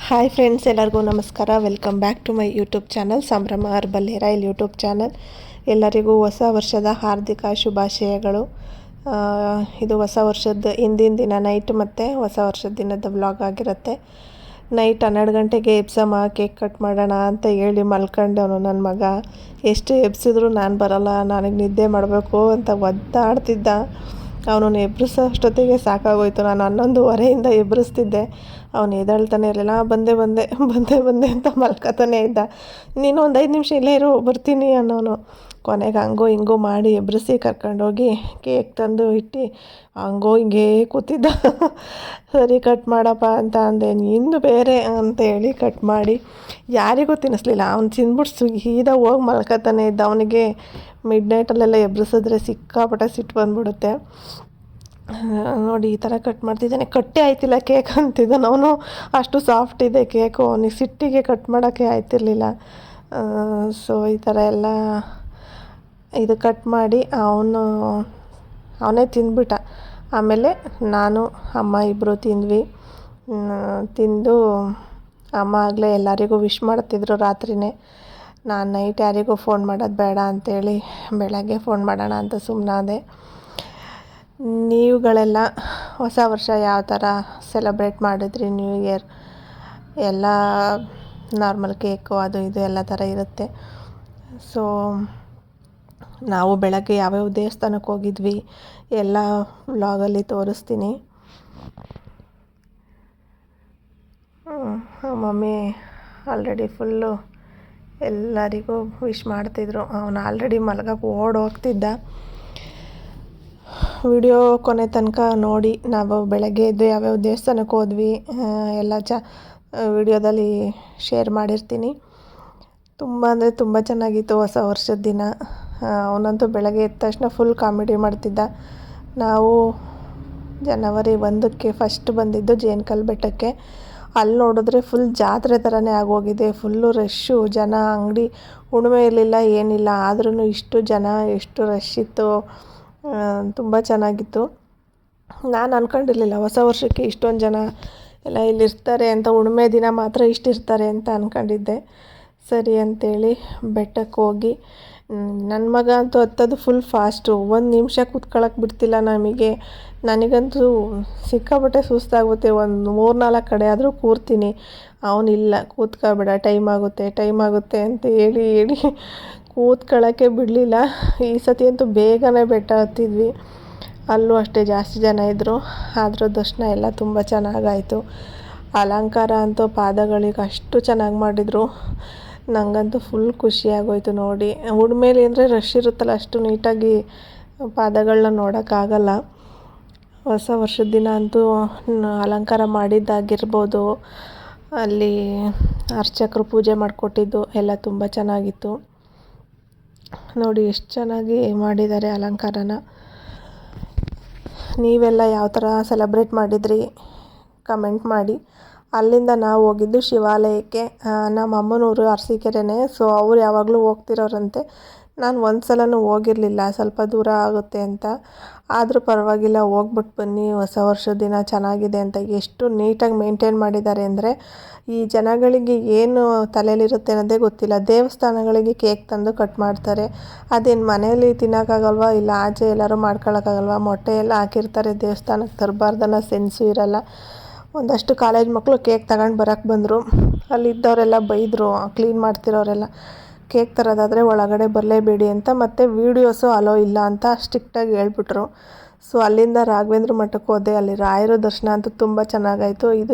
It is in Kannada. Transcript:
ಹಾಯ್ ಫ್ರೆಂಡ್ಸ್, ಎಲ್ಲರಿಗೂ ನಮಸ್ಕಾರ. Welcome back to my YouTube channel Sambhrama herbal hair oil YouTube channel. ಎಲ್ಲರಿಗೂ ಹೊಸ ವರ್ಷದ ಹಾರ್ದಿಕ ಶುಭಾಶಯಗಳು. ಇದು ಹೊಸ ವರ್ಷದ ಹಿಂದಿನ ದಿನ ನೈಟ್ ಮತ್ತು ಹೊಸ ವರ್ಷದ ದಿನದ ವ್ಲಾಗ್ ಆಗಿರುತ್ತೆ. ನೈಟ್ 12 ಗಂಟೆಗೆ ಎಬ್ಸಮ್ಮ ಕೇಕ್ ಕಟ್ ಮಾಡೋಣ ಅಂತ ಹೇಳಿ ಮಲ್ಕೊಂಡವನು ನನ್ನ ಮಗ. ಎಷ್ಟು ಎಬ್ಸಿದ್ರು ನಾನು ಬರೋಲ್ಲ, ನನಗೆ ನಿದ್ದೆ ಮಾಡಬೇಕು ಅಂತ ಒದ್ದಾಡ್ತಿದ್ದ. ಅವನನ್ನು ಎಬ್ಬರಿಸೋಷ್ಟೊತ್ತಿಗೆ ಸಾಕಾಗೋಯ್ತು. ನಾನು 11:15 ಎಬ್ಬರಿಸ್ತಿದ್ದೆ. ಅವನು ಎದ್ದೇಳ್ತಾನೆ ಇರಲಿಲ್ಲ. ಬಂದೆ ಬಂದೆ ಬಂದೆ ಬಂದೆ ಅಂತ ಮಲ್ಕೋತಾನೆ ಇದ್ದ. ನೀನು ಒಂದು 5 ನಿಮಿಷ ಇಲ್ಲೇ ಇರು, ಬರ್ತೀನಿ ಅನ್ನೋನು. ಕೊನೆಗೆ ಹಂಗೋ ಹಿಂಗೋ ಮಾಡಿ ಎಬ್ಬರಿಸಿ ಕರ್ಕೊಂಡೋಗಿ ಕೇಕ್ ತಂದು ಇಟ್ಟು ಹಂಗೋ ಹಿಂಗೇ ಕೂತಿದ್ದ. ಸರಿ ಕಟ್ ಮಾಡಪ್ಪ ಅಂತ ಅಂದೆ. ನಿಂದು ಬೇರೆ ಅಂತೇಳಿ ಕಟ್ ಮಾಡಿ ಯಾರಿಗೂ ತಿನ್ನಿಸ್ಲಿಲ್ಲ. ಅವ್ನು ತಿಂದ್ಬಿಟ್ಟು ಸೀದಾ ಹೋಗಿ ಮಲ್ಕೋತಾನೆ ಇದ್ದ. ಅವನಿಗೆ ಮಿಡ್ ನೈಟಲ್ಲೆಲ್ಲ ಎಬ್ಬರಿಸಿದ್ರೆ ಸಿಕ್ಕಾಪಟ್ಟೆ ಸಿಟ್ಟು ಬಂದ್ಬಿಡುತ್ತೆ. ನೋಡಿ ಈ ಥರ ಕಟ್ ಮಾಡ್ತಿದ್ದಾನೆ. ಕಟ್ಟೇ ಆಯ್ತಿಲ್ಲ ಕೇಕ್ ಅಂತಿದ್ದಾನೆ ಅವನು. ಅಷ್ಟು ಸಾಫ್ಟ್ ಇದೆ ಕೇಕು. ಅವನಿಗೆ ಸಿಟ್ಟಿಗೆ ಕಟ್ ಮಾಡೋಕ್ಕೆ ಆಯ್ತಿರಲಿಲ್ಲ. ಸೊ ಈ ಥರ ಎಲ್ಲ ಇದು ಕಟ್ ಮಾಡಿ ಅವನೇ ತಿಂದ್ಬಿಟ್ಟ. ಆಮೇಲೆ ನಾನು ಅಮ್ಮ ಇಬ್ಬರು ತಿಂದ್ವಿ. ತಿಂದು ಅಮ್ಮ ಆಗಲೇ ಎಲ್ಲರಿಗೂ ವಿಶ್ ಮಾಡ್ತಿದ್ರು ರಾತ್ರಿಯೇ. ನಾನು ನೈಟ್ ಯಾರಿಗೂ ಫೋನ್ ಮಾಡೋದು ಬೇಡ ಅಂಥೇಳಿ ಬೆಳಗ್ಗೆ ಫೋನ್ ಮಾಡೋಣ ಅಂತ ಸುಮ್ಮನಾದೆ. ನೀವುಗಳೆಲ್ಲ ಹೊಸ ವರ್ಷ ಯಾವ ಥರ ಸೆಲೆಬ್ರೇಟ್ ಮಾಡಿದ್ರಿ? ನ್ಯೂ ಇಯರ್ ಎಲ್ಲ ನಾರ್ಮಲ್ ಕೇಕು ಅದು ಇದು ಎಲ್ಲ ಥರ ಇರುತ್ತೆ. ಸೊ ನಾವು ಬೆಳಗ್ಗೆ ಯಾವ್ಯಾವ ದೇವಸ್ಥಾನಕ್ಕೆ ಹೋಗಿದ್ವಿ ಎಲ್ಲ ವ್ಲಾಗಲ್ಲಿ ತೋರಿಸ್ತೀನಿ. ಮಮ್ಮಿ ಆಲ್ರೆಡಿ ಫುಲ್ಲು ಎಲ್ಲರಿಗೂ ವಿಶ್ ಮಾಡ್ತಿದ್ರು. ಅವನು ಆಲ್ರೆಡಿ ಮಲಗಕ್ಕೆ ಓಡೋಗ್ತಿದ್ದ. ವಿಡಿಯೋ ಕೊನೆ ತನಕ ನೋಡಿ. ನಾವು ಬೆಳಗ್ಗೆ ಎದ್ದು ಯಾವ್ಯಾವ ದೇವಸ್ಥಾನಕ್ಕೆ ಹೋದ್ವಿ ಎಲ್ಲ ವಿಡಿಯೋದಲ್ಲಿ ಶೇರ್ ಮಾಡಿರ್ತೀನಿ. ತುಂಬ ಅಂದರೆ ತುಂಬ ಚೆನ್ನಾಗಿತ್ತು ಹೊಸ ವರ್ಷದ ದಿನ. ಅವನಂತೂ ಬೆಳಗ್ಗೆ ಎದ್ದ ತಕ್ಷಣ ಫುಲ್ ಕಾಮಿಡಿ ಮಾಡ್ತಿದ್ದ. ನಾವು ಜನವರಿ 1ಕ್ಕೆ ಫಸ್ಟ್ ಬಂದಿದ್ದು ಜೇನ್ಕಲ್ ಬೆಟ್ಟಕ್ಕೆ. ಅಲ್ಲಿ ನೋಡಿದ್ರೆ ಫುಲ್ ಜಾತ್ರೆ ಥರನೇ ಆಗೋಗಿದೆ. ಫುಲ್ಲು ರಶ್ಶು ಜನ, ಅಂಗಡಿ ಹುಣ್ಣಿಮೆ ಇರಲಿಲ್ಲ ಏನಿಲ್ಲ, ಆದ್ರೂ ಇಷ್ಟು ಜನ, ಎಷ್ಟು ರಶ್ ಇತ್ತು. ತುಂಬ ಚೆನ್ನಾಗಿತ್ತು. ನಾನು ಅಂದ್ಕೊಂಡಿರಲಿಲ್ಲ ಹೊಸ ವರ್ಷಕ್ಕೆ ಇಷ್ಟೊಂದು ಜನ ಎಲ್ಲ ಇಲ್ಲಿರ್ತಾರೆ ಅಂತ. ಹುಣ್ಣಿಮೆ ದಿನ ಮಾತ್ರ ಇಷ್ಟಿರ್ತಾರೆ ಅಂತ ಅಂದ್ಕೊಂಡಿದ್ದೆ. ಸರಿ ಅಂತೇಳಿ ಬೆಟ್ಟಕ್ಕೆ ಹೋಗಿ ನನ್ನ ಮಗ ಅಂತೂ ಹತ್ತೋದು ಫುಲ್ ಫಾಸ್ಟು. 1 ನಿಮಿಷ ಕೂತ್ಕೊಳ್ಳೋಕೆ ಬಿಡ್ತಿಲ್ಲ ನಮಗೆ. ನನಗಂತೂ ಸಿಕ್ಕಾಪಟ್ಟೆ ಸುಸ್ತಾಗುತ್ತೆ. ಒಂದು 3-4 ಕಡೆ ಆದರೂ ಕೂರ್ತೀನಿ. ಅವನಿಲ್ಲ, ಕೂತ್ಕೊಬೇಡ, ಟೈಮ್ ಆಗುತ್ತೆ ಅಂತ ಹೇಳಿ ಕೂತ್ಕೊಳ್ಳೋಕ್ಕೆ ಬಿಡಲಿಲ್ಲ. ಈ ಸತಿ ಅಂತೂ ಬೇಗನೆ ಬೆಟ್ಟ ಹತ್ತಿದ್ವಿ. ಅಲ್ಲೂ ಅಷ್ಟೇ ಜಾಸ್ತಿ ಜನ ಇದ್ದರು. ಆದರೂ ದರ್ಶನ ಎಲ್ಲ ತುಂಬ ಚೆನ್ನಾಗಾಯಿತು. ಅಲಂಕಾರ ಅಂತೂ ಪಾದಗಳಿಗೆ ಅಷ್ಟು ಚೆನ್ನಾಗಿ ಮಾಡಿದರು. ನನಗಂತೂ ಫುಲ್ ಖುಷಿಯಾಗೋಯ್ತು ನೋಡಿ. ಹುಣ್ಮೇಲೆ ಅಂದರೆ ರಶ್ ಇರುತ್ತಲ್ಲ, ಅಷ್ಟು ನೀಟಾಗಿ ಪಾದಗಳನ್ನ ನೋಡೋಕ್ಕಾಗಲ್ಲ. ಹೊಸ ವರ್ಷದ ದಿನ ಅಂತೂ ಅಲಂಕಾರ ಮಾಡಿದ್ದಾಗಿರ್ಬೋದು, ಅಲ್ಲಿ ಅರ್ಚಕರು ಪೂಜೆ ಮಾಡಿಕೊಟ್ಟಿದ್ದು ಎಲ್ಲ ತುಂಬ ಚೆನ್ನಾಗಿತ್ತು. ನೋಡಿ ಎಷ್ಟು ಚೆನ್ನಾಗಿ ಮಾಡಿದ್ದಾರೆ ಅಲಂಕಾರನ. ನೀವೆಲ್ಲ ಯಾವ ಥರ ಸೆಲೆಬ್ರೇಟ್ ಮಾಡಿದ್ರಿ ಕಮೆಂಟ್ ಮಾಡಿ. ಅಲ್ಲಿಂದ ನಾವು ಹೋಗಿದ್ದು ಶಿವಾಲಯಕ್ಕೆ. ನಮ್ಮ ಅಮ್ಮನೂರು ಅರಸೀಕೆರೆನೇ. ಸೊ ಅವ್ರು ಯಾವಾಗಲೂ ಹೋಗ್ತಿರೋರಂತೆ. ನಾನು ಒಂದು ಸಲನೂ ಹೋಗಿರಲಿಲ್ಲ, ಸ್ವಲ್ಪ ದೂರ ಆಗುತ್ತೆ ಅಂತ. ಆದರೂ ಪರವಾಗಿಲ್ಲ, ಹೋಗ್ಬಿಟ್ಟು ಬನ್ನಿ, ಹೊಸ ವರ್ಷದ ದಿನ ಚೆನ್ನಾಗಿದೆ ಅಂತ. ಎಷ್ಟು ನೀಟಾಗಿ ಮೇಂಟೈನ್ ಮಾಡಿದ್ದಾರೆ ಅಂದರೆ, ಈ ಜನಗಳಿಗೆ ಏನು ತಲೆಯಲ್ಲಿರುತ್ತೆ ಅನ್ನೋದೇ ಗೊತ್ತಿಲ್ಲ. ದೇವಸ್ಥಾನಗಳಿಗೆ ಕೇಕ್ ತಂದು ಕಟ್ ಮಾಡ್ತಾರೆ. ಅದೇನು ಮನೆಯಲ್ಲಿ ತಿನ್ನೋಕ್ಕಾಗಲ್ವಾ? ಇಲ್ಲ ಆಚೆ ಎಲ್ಲರೂ ಮಾಡ್ಕೊಳಕ್ಕಾಗಲ್ವಾ? ಮೊಟ್ಟೆ ಎಲ್ಲ ಹಾಕಿರ್ತಾರೆ, ದೇವಸ್ಥಾನಕ್ಕೆ ತರಬಾರ್ದನ್ನೋ ಸೆನ್ಸು ಇರಲ್ಲ. ಒಂದಷ್ಟು ಕಾಲೇಜ್ ಮಕ್ಕಳು ಕೇಕ್ ತಗೊಂಡು ಬರೋಕ್ಕೆ ಬಂದರು. ಅಲ್ಲಿದ್ದವರೆಲ್ಲ ಬೈದರು, ಕ್ಲೀನ್ ಮಾಡ್ತಿರೋರೆಲ್ಲ. ಕೇಕ್ ತರೋದಾದರೆ ಒಳಗಡೆ ಬರಲೇಬೇಡಿ ಅಂತ, ಮತ್ತು ವೀಡಿಯೋಸು ಅಲೋ ಇಲ್ಲ ಅಂತ ಸ್ಟ್ರಿಕ್ಟಾಗಿ ಹೇಳ್ಬಿಟ್ರು. ಸೊ ಅಲ್ಲಿಂದ ರಾಘವೇಂದ್ರ ಮಠಕ್ಕೆ ಹೋದೆ. ಅಲ್ಲಿ ರಾಯರ ದರ್ಶನ ಅಂತೂ ತುಂಬ ಚೆನ್ನಾಗಾಯಿತು. ಇದು